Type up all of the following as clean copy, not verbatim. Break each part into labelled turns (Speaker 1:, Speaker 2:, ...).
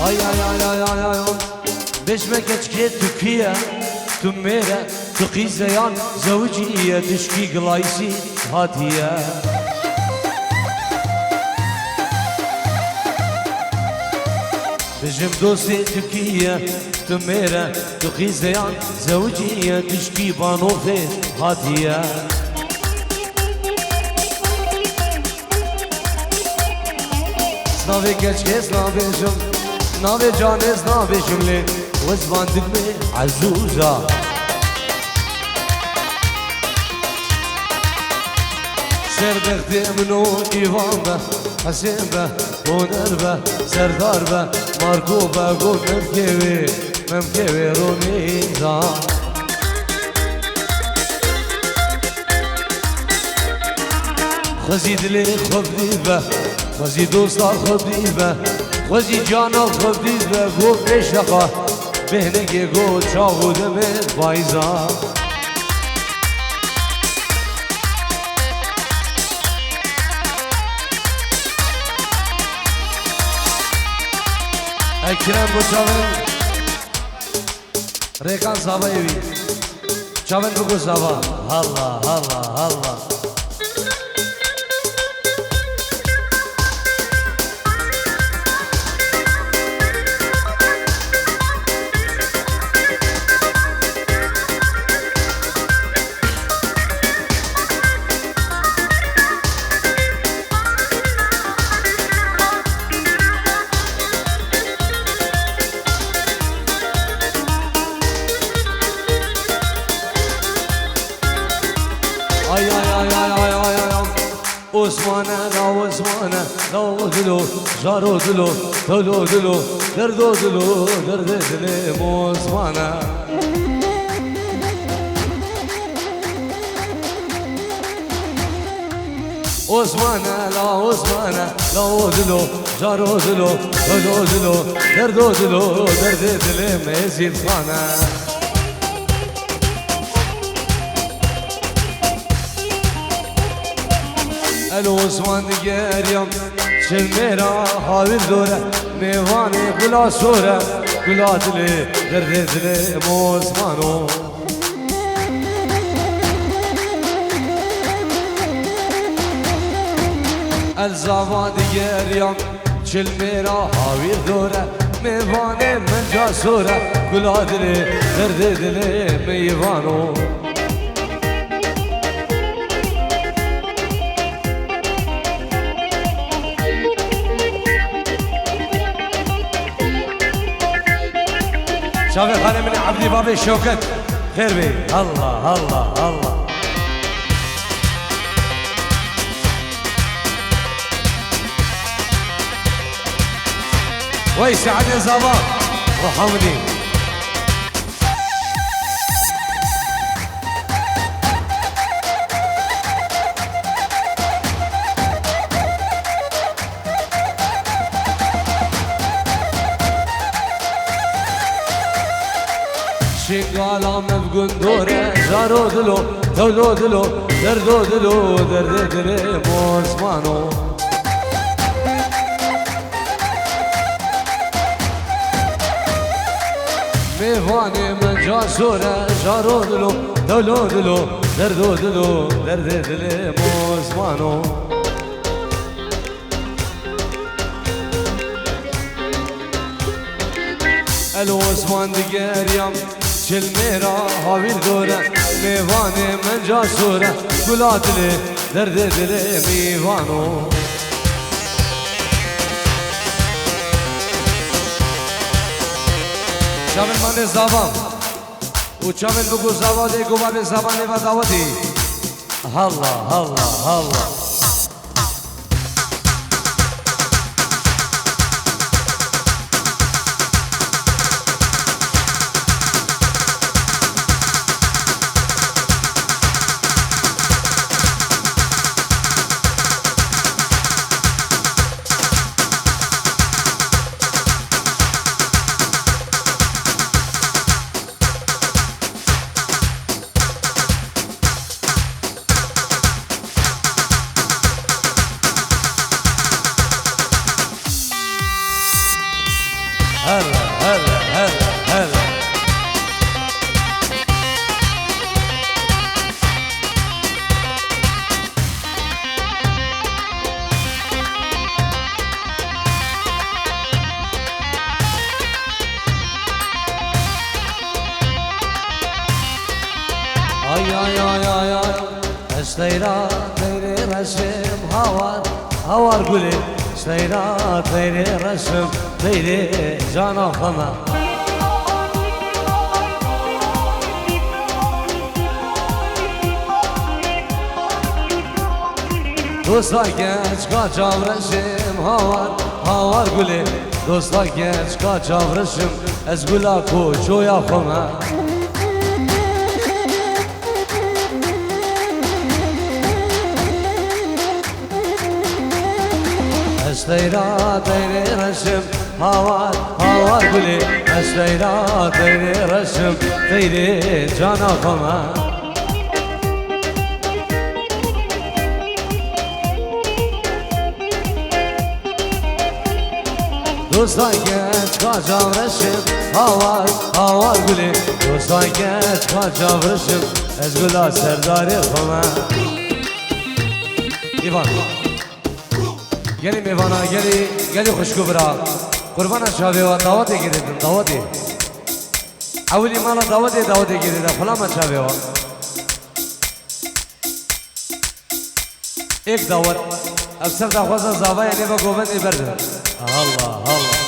Speaker 1: Ay ay ay ay ay ay بشمك اشكي تركيا تميرة تقي زيان زوجية تشكي قلايسي هاتية بجم دوستي تركيا تميرة تقي زيان زوجية تشكي بانوفي هاتية سنابي كشكي سنابي جم نابي جاني سنابي جملي وزبان دقمي عزوزة سر بختي منو إيوان به حسين به هنر به سردار به ماركو به قول ممكوي روميزا خزي دلي خبدي به خزي دوستا خبدي به خزي جانا خبدي به قول عشقه بهنگی گو چاو دمه بایزا اکرم بو چاون ریکان زابایی بی چاون بگو زابا الله الله الله عثمانه لا عثمانه لا دلو جارو دلو دلو دلو دردو دلو درد دل عثمانه عثمانه لا عثمانه لا دلو جارو دلو دلو دلو دردو دلو درد دل مزید خانه الوزوان دیگریم چل میرا حاویل دوره میوانی گلا سوره گلا دلی درد دل موزمانو الزوان دیگریم چل میرا حاویل دوره میوانی منجا سوره گلا دلی درد دل میوانو شافي خالي من عبدي بابي الشوكت خير بي الله الله الله ويسع علي زبان وحمدي شنقالا مفقون دوره جارو دلو دولو دلو دردو دلو درد دل موزمانو میوانی من جا سوره جارو دلو دولو دلو دردو دلو درد دل موزمانو الوزمان دیگریم چل میرا حاویل دوره میوانی من جا سوره گلا دل درد دل میوانو چاول من زبان و چاول بگو زواده گو باب زبان و دعوتی الله الله الله هلا هلا هلا هلا. Ay ay ay ay ay Esteyra teyri resim havar havar gülü Esteyra teyri resim teyri can akına Dosta genç kaçav resim havar havar gülü Dosta genç kaçav resim ez güla koçu yakına Esteyra teyri resim havar havar gülü Esteyra teyri resim teyri can akına Dosta genç kaçav resim havar havar gülü Dosta genç kaçav resim ez güla serdari kına İvan Geli mevana geli خوشگو برا قربان شاوی و دعوتی گیریدم دعوتی اولی مالا دعوتی گیریدم فلا ما شاوی و ایک دعوت افسر دخوازه زاوه یعنی با گوبندی برده الله الله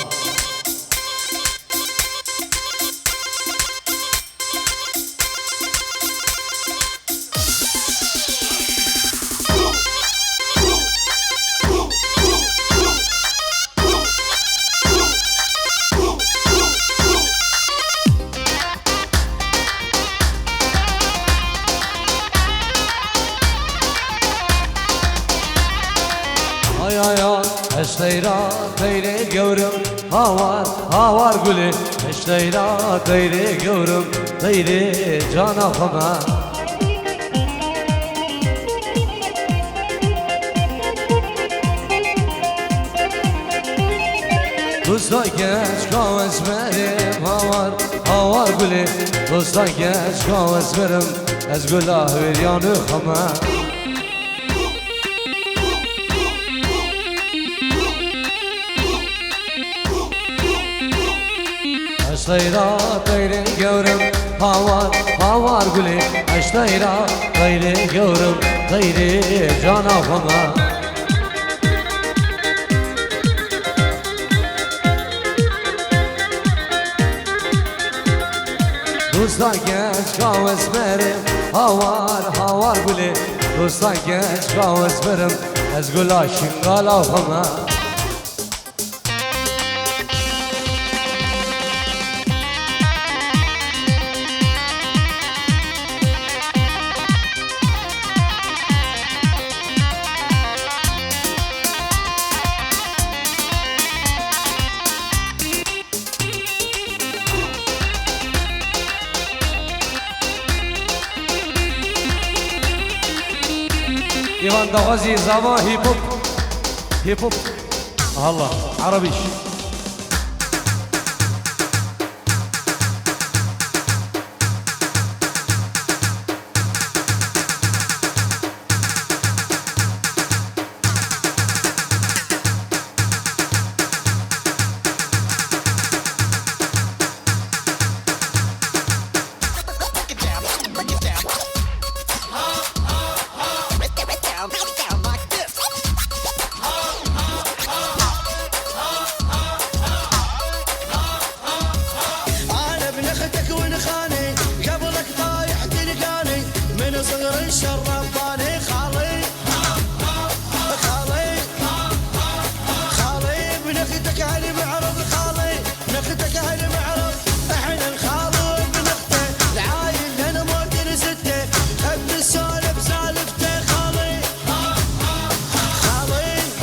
Speaker 1: Ay ay ay Esteyra teyri görüm havar havar gülü Esteyra teyri görüm teyri can akına Dosta genç kavez verim havar havar gülü Dosta genç kavez verim ez gülah ver yanı xama Esteyra teyri görüm havar havar gülü Esteyra teyri görüm teyri can akına Dosta genç kavez verim havar havar gülü Dosta genç kavez verim ez güla şingal akına İvan Dağazi Zava hip hop Allah Arabiş